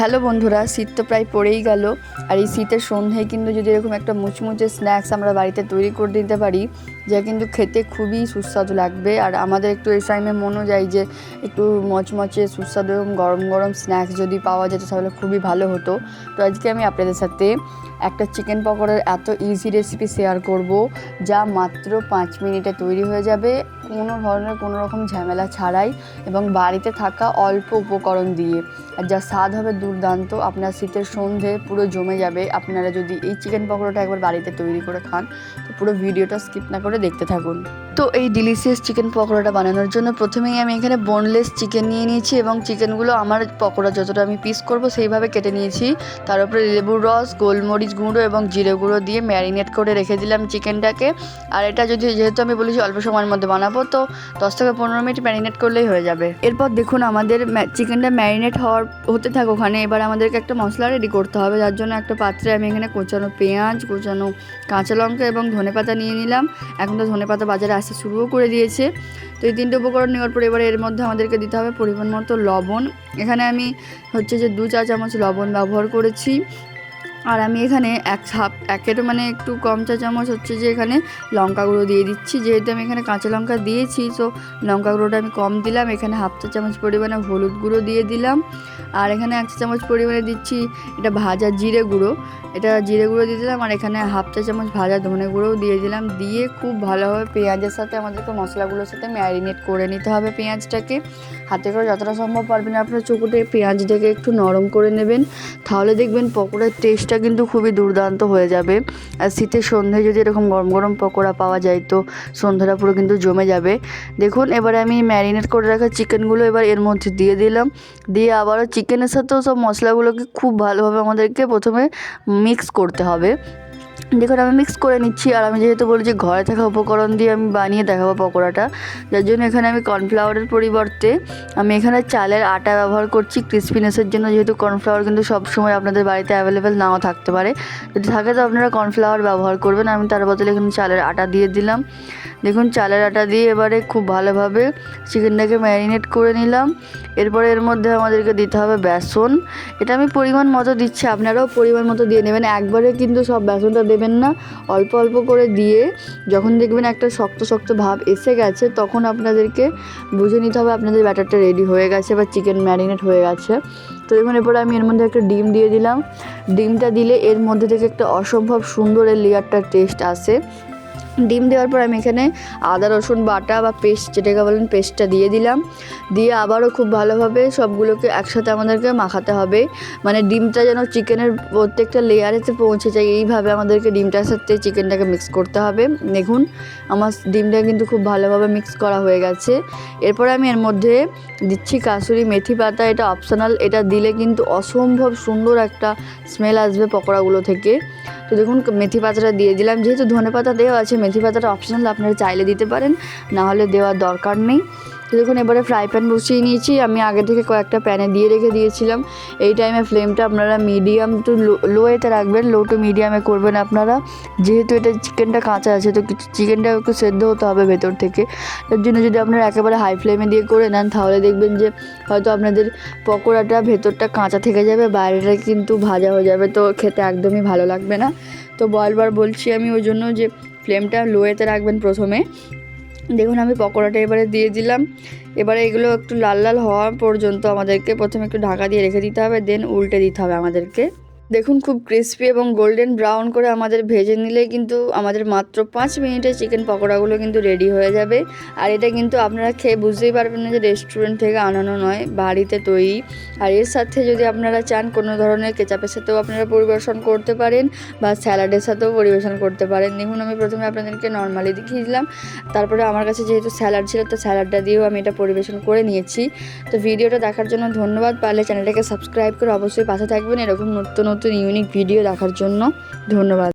Hello বন্ধুরা, শীত তো প্রায় পড়েই গেল। আর এই শীতের সন্ধ্যায় কিন্তু যদি এরকম একটা মুচমুচে স্ন্যাক্স আমরা বাড়িতে তৈরি করে দিতে পারি, যা কিন্তু খেতে খুবই সুস্বাদু লাগবে। আর আমাদের একটু এই টাইমে মনও যায় যে একটু মচমচে সুস্বাদু এবং গরম গরম স্ন্যাক্স যদি পাওয়া যেত তাহলে খুবই ভালো হতো। তো আজকে আমি আপনাদের সাথে একটা চিকেন পকোড়ার এত ইজি রেসিপি শেয়ার করব, যা মাত্র 5 মিনিটে তৈরি হয়ে যাবে, কোনো রকম ঝামেলা ছাড়াই এবং বাড়িতে থাকা অল্প উপকরণ দিয়ে। আর যা স্বাদ হবে দুর্দান্ত। আপনার শীতের সন্ধে পুরো জমে যাবে আপনারা যদি এই চিকেন পকোড়াটা একবার বাড়িতে তৈরি করে খান। তো পুরো ভিডিওটা স্কিপ না করে দেখতে থাকুন। তো এই ডিলিশিয়াস চিকেন পকোড়াটা বানানোর জন্য প্রথমেই আমি এখানে বোনলেস চিকেন নিয়ে নিয়েছি এবং চিকেনগুলো আমার পকোড়া যতটা আমি পিস করব সেইভাবে কেটে নিয়েছি। তার উপরে লেবুর রস, গোলমরিচ গুঁড়ো এবং জিরে গুঁড়ো দিয়ে ম্যারিনেট করে রেখে দিলাম চিকেনটাকে। আর এটা যেহেতু আমি বলেছি অল্প সময়ের মধ্যে বানাবো, তো 10 থেকে 15 মিনিট ম্যারিনেট করলেই হয়ে যাবে। এরপর দেখুন আমাদের চিকেনটা ম্যারিনেট হতে থাক ওখানে। এবার আমাদেরকে একটা মশলা রেডি করতে হবে, যার জন্য একটা পাত্রে আমি এখানে কোচানো পেঁয়াজ, কোচানো কাঁচা লঙ্কা এবং ধনেপাতা নিয়ে নিলাম। এখন তো ধনেপাতা বাজারে আসতে শুরুও করে দিয়েছে। তো এই 3টে উপকরণ নেওয়ার পরে এবারে এর মধ্যে আমাদেরকে দিতে হবে পরিমাণ মতো লবণ। এখানে আমি যে 2 চা চামচ লবণ ব্যবহার করেছি। আর আমি এখানে একের একটু কম চা চামচ যে এখানে লঙ্কা গুঁড়ো দিয়ে দিচ্ছি। যেহেতু আমি এখানে কাঁচা লঙ্কা দিয়েছি, তো লঙ্কা গুঁড়োটা আমি কম দিলাম। এখানে 1/2 চা চামচ পরিমাণে হলুদ গুঁড়ো দিয়ে দিলাম। আর এখানে 1 চা চামচ পরিমাণে দিচ্ছি এটা ভাজা জিরে গুঁড়ো, জিরে গুঁড়ো দিয়ে দিলাম। আর এখানে 1/2 চা চামচ ভাজা ধনে গুঁড়োও দিয়ে দিলাম। দিয়ে খুব ভালোভাবে পেঁয়াজের সাথে আমাদেরকে মশলাগুলোর সাথে ম্যারিনেট করে নিতে হবে পেঁয়াজটাকে। হাতে করে যতটা সম্ভব পারবেন আপনার চোখে পেঁয়াজটাকে একটু নরম করে নেবেন, তাহলে দেখবেন পকোড়ার টেস্টটা কিন্তু খুবই দুর্দান্ত হয়ে যাবে। আর শীতের সন্ধ্যায় যদি এরকম গরম গরম পকোড়া পাওয়া যায় তো সন্ধ্যাটা পুরো কিন্তু জমে যাবে। দেখুন এবারে আমি ম্যারিনেট করে রাখা চিকেনগুলো এবার এর মধ্যে দিয়ে দিলাম। দিয়ে আবারও চিকেনের সাথেও সব মশলাগুলোকে খুব ভালোভাবে আমাদেরকে প্রথমে মিক্স করতে হবে। দেখুন আমি মিক্স করে নিচ্ছি। আর আমি যেহেতু বলেছি ঘরে থাকা উপকরণ দিয়ে আমি বানিয়ে দেখাবো পকোড়াটা, যার জন্য এখানে আমি কর্নফ্লাওয়ারের পরিবর্তে আমি এখানে চালের আটা ব্যবহার করছি ক্রিসপিনেসের জন্য। যেহেতু কর্নফ্লাওয়ার কিন্তু সবসময় আপনাদের বাড়িতে অ্যাভেলেবেল নাও থাকতে পারে, যদি থাকে তো আপনারা কর্নফ্লাওয়ার ব্যবহার করবেন। আমি তার বদলে এখানে চালের আটা দিয়ে দিলাম। দেখুন চালের আটা দিয়ে এবারে খুব ভালোভাবে চিকেনটাকে ম্যারিনেট করে নিলাম। এরপরে এর মধ্যে আমাদেরকে দিতে হবে বেসন। এটা আমি পরিমাণ মতো দিচ্ছি, আপনারাও পরিমাণ মতো দিয়ে নেবেন। একবারে কিন্তু সব বেসনটা দেবেন না, অল্প অল্প করে দিয়ে যখন দেখবেন একটা শক্ত শক্ত ভাব এসে গেছে তখন আপনাদেরকে বুঝে নিতে হবে আপনাদের ব্যাটারটা রেডি হয়ে গেছে বা চিকেন ম্যারিনেট হয়ে গেছে। তো দেখুন এরপরে আমি এর মধ্যে একটা ডিম দিয়ে দিলাম। ডিমটা দিলে এর মধ্যে থেকে একটা অসম্ভব সুন্দর এই লেয়ারটার টেস্ট আসে। ডিম দেওয়ার পর আমি এখানে আদা রসুন বাটা বা পেস্ট যেটাকে বলেন পেস্টটা দিয়ে দিলাম। দিয়ে আবারও খুব ভালোভাবে সবগুলোকে একসাথে আমাদেরকে মাখাতে হবে, ডিমটা যেন চিকেনের প্রত্যেকটা লেয়ারেতে পৌঁছে যায়, এইভাবে আমাদেরকে ডিমটার সাথে চিকেনটাকে মিক্স করতে হবে। দেখুন আমার ডিমটা কিন্তু খুব ভালোভাবে মিক্স করা হয়ে গেছে। এরপরে আমি এর মধ্যে দিচ্ছি কাসুরি মেথি পাতা। এটা অপশনাল, এটা দিলে কিন্তু অসম্ভব সুন্দর একটা স্মেল আসবে পকোড়াগুলো থেকে। তো দেখুন মেথি পাতাটা দিয়ে দিলাম। যেহেতু ধনে পাতা দেওয়া আছে, মেথি পাতাটা অপশনাল, আপনারা চাইলে দিতে পারেন, না হলে দেওয়ার দরকার নেই। তো দেখুন এবারে ফ্রাই প্যান বসিয়ে নিয়েছি। আমি আগে থেকে কয়েকটা প্যানে দিয়ে রেখে দিয়েছিলাম। এই টাইমে ফ্লেমটা আপনারা মিডিয়াম টু লোয়েতে রাখবেন, লো টু মিডিয়ামে করবেন আপনারা। যেহেতু এটা চিকেনটা কাঁচা আছে, তো চিকেনটা একটু সেদ্ধ হতে হবে ভেতর থেকে। তার জন্য যদি আপনারা একেবারে হাই ফ্লেমে দিয়ে করে নেন তাহলে দেখবেন যে হয়তো আপনাদের পকোড়াটা ভেতরটা কাঁচা থেকে যাবে, বাইরেটা কিন্তু ভাজা হয়ে যাবে, তো খেতে একদমই ভালো লাগবে না। তো বারবার বলছি আমি ওই জন্য যে ফ্লেমটা লোয়েতে রাখবেন প্রথমে। দেখুন আমি পকোড়াটা এবারে দিয়ে দিলাম। এবারে এগুলো একটু লাল লাল হওয়া পর্যন্ত আমাদেরকে প্রথমে একটু ঢাকা দিয়ে রেখে দিতে হবে, দেন উল্টে দিতে হবে আমাদেরকে। দেখুন খুব ক্রিস্পি এবং গোল্ডেন ব্রাউন করে আমাদের ভেজে নিলে কিন্তু আমাদের মাত্র 5 মিনিটে চিকেন পকোড়াগুলো কিন্তু রেডি হয়ে যাবে। আর এটা কিন্তু আপনারা খেয়ে বুঝতেই পারবেন না যে রেস্টুরেন্ট থেকে আনানো নয়, বাড়িতে তৈরি। আর এর সাথে যদি আপনারা চান কোনো ধরনের কেচাপের সাথেও আপনারা পরিবেশন করতে পারেন বা স্যালাডের সাথেও পরিবেশন করতে পারেন। দেখুন আমি প্রথমে আপনাদেরকে নর্মালি দেখিয়ে দিলাম, তারপরে আমার কাছে যেহেতু স্যালাড ছিল তো স্যালাডটা দিয়েও আমি এটা পরিবেশন করে নিয়েছি। তো ভিডিওটা দেখার জন্য ধন্যবাদ। পারলে চ্যানেলটাকে সাবস্ক্রাইব করে অবশ্যই পাশে থাকবেন এরকম নতুন নতুন ইউনিক ভিডিও দেখার জন্য। ধন্যবাদ।